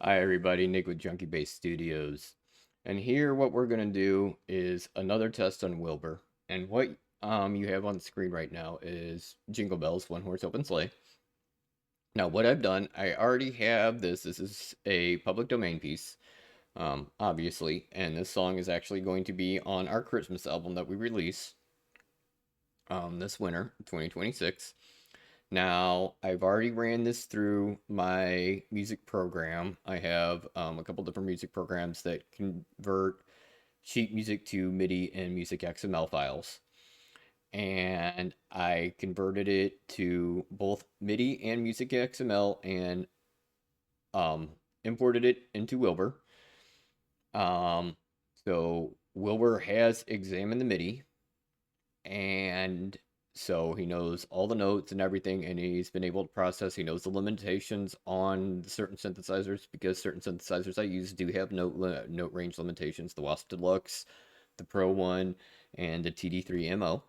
Hi everybody, Nick with Junkie Base Studios. And here what we're going to do is another test on Wilbur. And what you have on the screen right now is Jingle Bells, One Horse Open Sleigh. Now what I've done, I already have this. This is a public domain piece, obviously. And this song is actually going to be on our Christmas album that we release this winter, 2026. Now, I've already ran this through my music program. I have a couple different music programs that convert sheet music to MIDI and music XML files. And I converted it to both MIDI and music XML and um, imported it into Wilbur. Um, so Wilbur has examined the MIDI, and so he knows all the notes and everything, and he's been able to process. He knows the limitations on certain synthesizers because certain synthesizers I use do have note range limitations. The Wasp Deluxe, the Pro One, and the TD3 MO.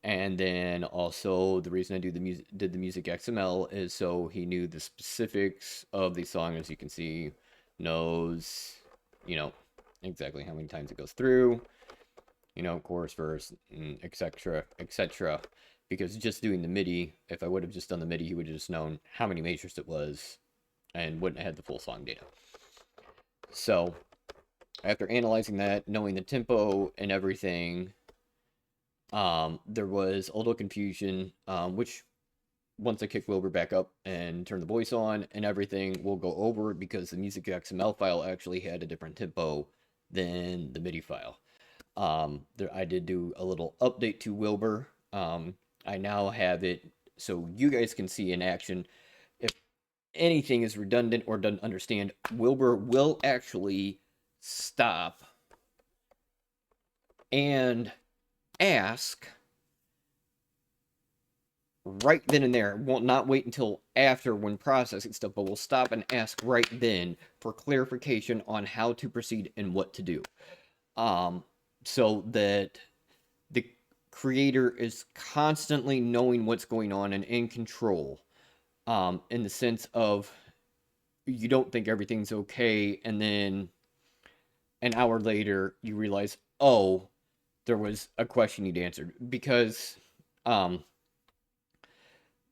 And then also the reason I did the music XML is so he knew the specifics of the song. As you can see, knows, you know, exactly how many times it goes through, chorus, verse, etc., etc. Because just doing the MIDI, if I would have just done the MIDI, he would have just known how many measures it was and wouldn't have had the full song data. So, after analyzing that, knowing the tempo and everything, there was a little confusion, which once I kick Wilbur back up and turn the voice on and everything, we'll go over it because the music XML file actually had a different tempo than the MIDI file. I did do a little update to Wilbur. I now have it so you guys can see in action. If anything is redundant or doesn't understand, Wilbur will actually stop and ask right then and there. Will not wait until after when processing stuff, but will stop and ask right then for clarification on how to proceed and what to do. So that the creator is constantly knowing what's going on and in control, in the sense of you don't think everything's okay, and then an hour later you realize, oh, there was a question you'd answered. Because um,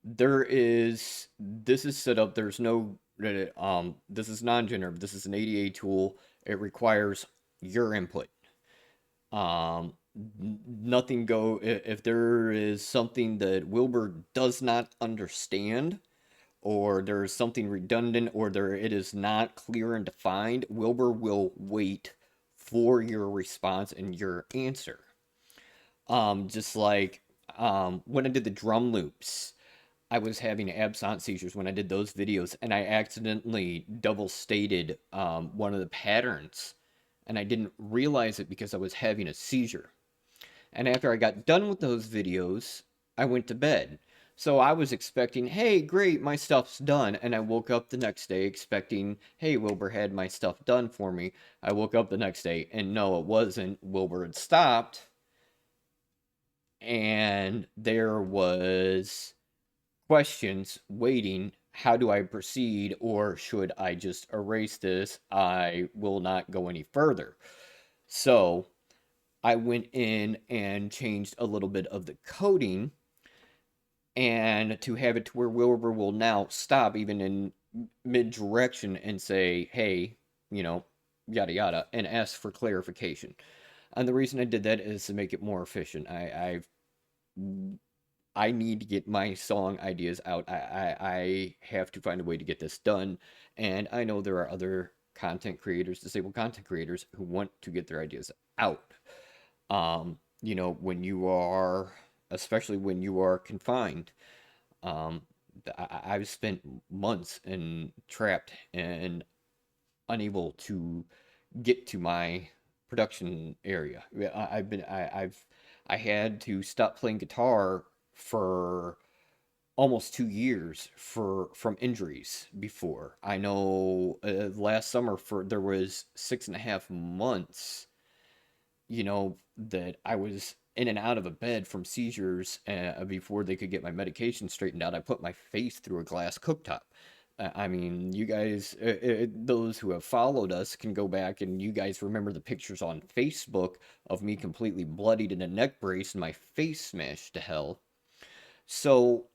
this is set up, there's no, this is non-generative, this is an ADA tool, it requires your input. Nothing go if there is something that Wilbur does not understand, or there's something redundant, or it is not clear and defined, Wilbur will wait for your response and your answer. Just like when I did the drum loops, I was having absence seizures when I did those videos, and I accidentally double stated one of the patterns, and I didn't realize it because I was having a seizure. And after I got done with those videos, I went to bed. So I was expecting, hey, great, my stuff's done. And I woke up the next day expecting, hey, Wilbur had my stuff done for me. I woke up the next day and no, it wasn't. Wilbur had stopped. And there was questions waiting. How do I proceed? Or should I just erase this? I will not go any further. So I went in and changed a little bit of the coding, and to have it to where Wilbur will now stop even in mid direction and say, hey, yada yada, and ask for clarification. And the reason I did that is to make it more efficient. I need to get my song ideas out. I have to find a way to get this done. And I know there are other content creators, disabled content creators, who want to get their ideas out. When you are, especially when you are confined, um, I've spent months and trapped and unable to get to my production area. I had to stop playing guitar for almost 2 years from injuries before. I know last summer there was 6.5 months, that I was in and out of a bed from seizures before they could get my medication straightened out. I put my face through a glass cooktop. I mean, you guys, those who have followed us can go back and you guys remember the pictures on Facebook of me completely bloodied in a neck brace and my face smashed to hell. So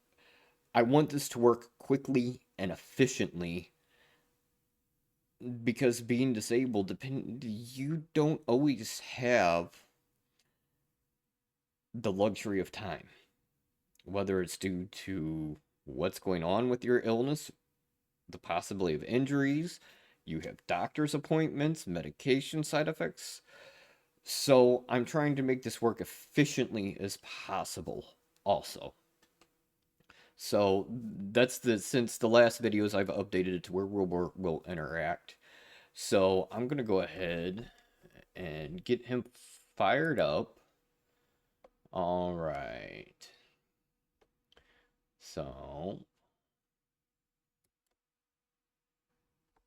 I want this to work quickly and efficiently because being disabled, you don't always have the luxury of time, whether it's due to what's going on with your illness, the possibility of injuries, you have doctor's appointments, medication side effects. So I'm trying to make this work efficiently as possible also. So that's since the last videos I've updated it to where Wilbur will interact. So I'm gonna go ahead and get him fired up. All right. So,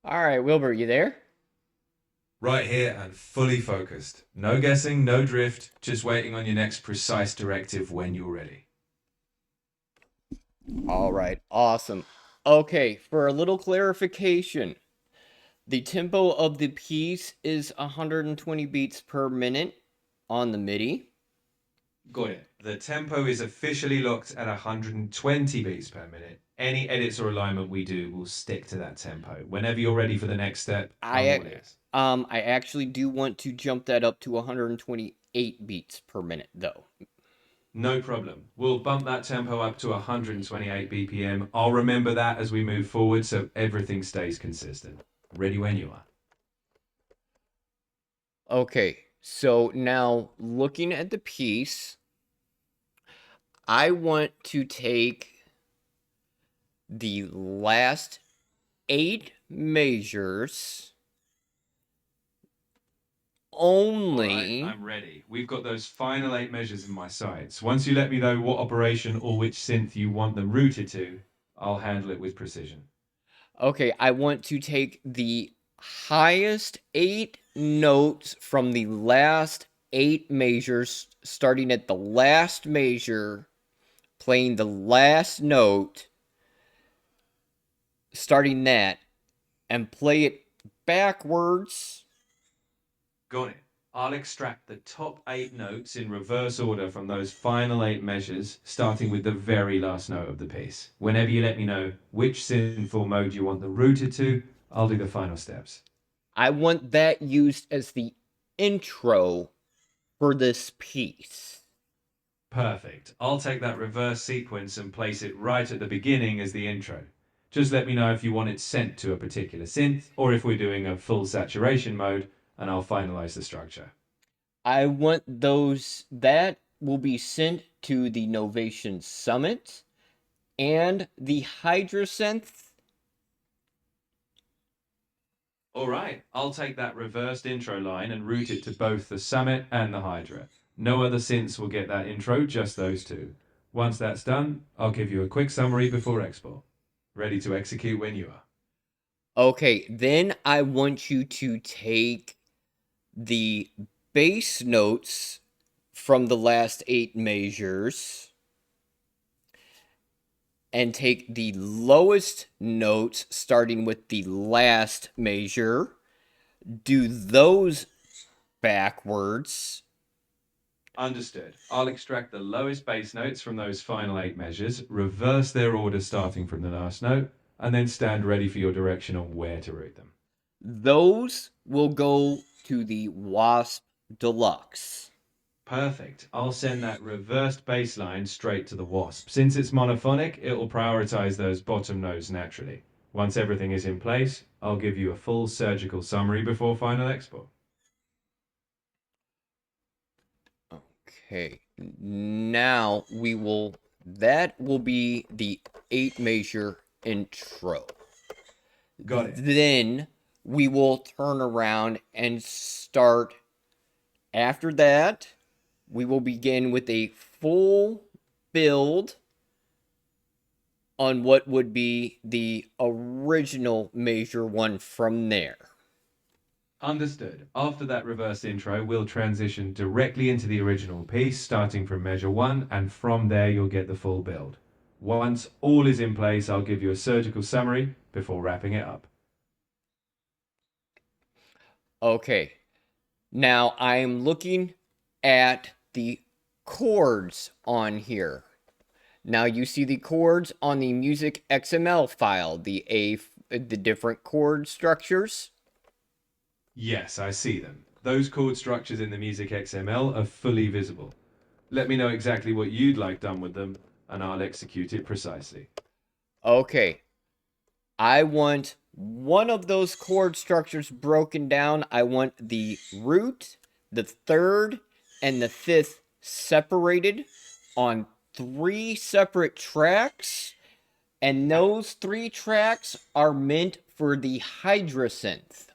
all right, Wilbur, you there? Right here and fully focused. No guessing, no drift, just waiting on your next precise directive when you're ready. All right, awesome. Okay, for a little clarification, the tempo of the piece is 120 beats per minute on the MIDI. Got it. The tempo is officially locked at 120 beats per minute. Any edits or alignment we do will stick to that tempo. Whenever you're ready for the next step, I'm all ears. I actually do want to jump that up to 128 beats per minute though. No problem. We'll bump that tempo up to 128 BPM. I'll remember that as we move forward so everything stays consistent. Ready when you are. Okay, so now looking at the piece, I want to take the last 8 measures only. All right, I'm ready. We've got those final 8 measures in my sights. Once you let me know what operation or which synth you want them routed to, I'll handle it with precision. Okay, I want to take the highest 8 notes from the last 8 measures, starting at the last measure, playing the last note, starting that, and play it backwards. Got it. I'll extract the top 8 notes in reverse order from those final 8 measures, starting with the very last note of the piece. Whenever you let me know which synth or mode you want them routed to, I'll do the final steps. I want that used as the intro for this piece. Perfect. I'll take that reverse sequence and place it right at the beginning as the intro. Just let me know if you want it sent to a particular synth or if we're doing a full saturation mode, and I'll finalize the structure. I want that will be sent to the Novation Summit and the Hydrosynth. All right, I'll take that reversed intro line and route it to both the Summit and the Hydra. No other synths will get that intro, just those two. Once that's done, I'll give you a quick summary before export. Ready to execute when you are. Okay, then I want you to take the bass notes from the last 8 measures and take the lowest notes starting with the last measure, do those backwards. Understood. I'll extract the lowest bass notes from those final 8 measures, reverse their order starting from the last note, and then stand ready for your direction on where to route them. Those will go to the Wasp Deluxe. Perfect. I'll send that reversed bass line straight to the Wasp. Since it's monophonic, it will prioritize those bottom notes naturally. Once everything is in place, I'll give you a full surgical summary before final export. Okay, now that will be the 8 measure intro. Got it. Then we will turn around and start. After that, we will begin with a full build on what would be the original measure 1 from there. Understood. After that reversed intro, we'll transition directly into the original piece, starting from measure 1, and from there you'll get the full build. Once all is in place, I'll give you a surgical summary before wrapping it up. Okay. Now I'm looking at the chords on here. Now you see the chords on the music XML file, the different chord structures. Yes, I see them. Those chord structures in the music XML are fully visible. Let me know exactly what you'd like done with them, and I'll execute it precisely. Okay. I want one of those chord structures broken down. I want the root, the third, and the fifth separated on 3 separate tracks. And those 3 tracks are meant for the hydrosynth.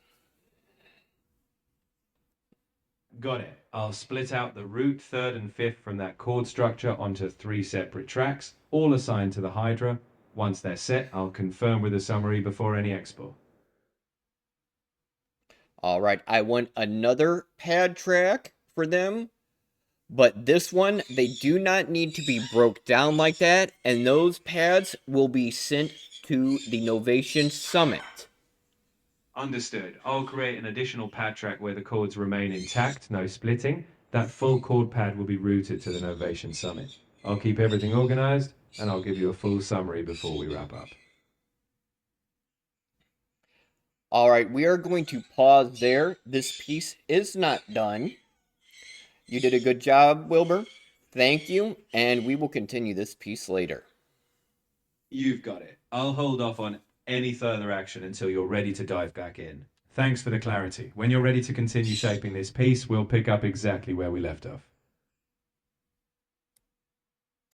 Got it. I'll split out the root, third, and fifth from that chord structure onto 3 separate tracks, all assigned to the Hydra. Once they're set, I'll confirm with a summary before any export. All right, I want another pad track for them, but this one, they do not need to be broke down like that, and those pads will be sent to the Novation Summit. Understood. I'll create an additional pad track where the chords remain intact, no splitting. That full chord pad will be routed to the Novation Summit. I'll keep everything organized, and I'll give you a full summary before we wrap up. All right, we are going to pause there. This piece is not done. You did a good job, Wilbur. Thank you, and we will continue this piece later. You've got it. I'll hold off on any further action until you're ready to dive back in. Thanks for the clarity. When you're ready to continue shaping this piece, we'll pick up exactly where we left off.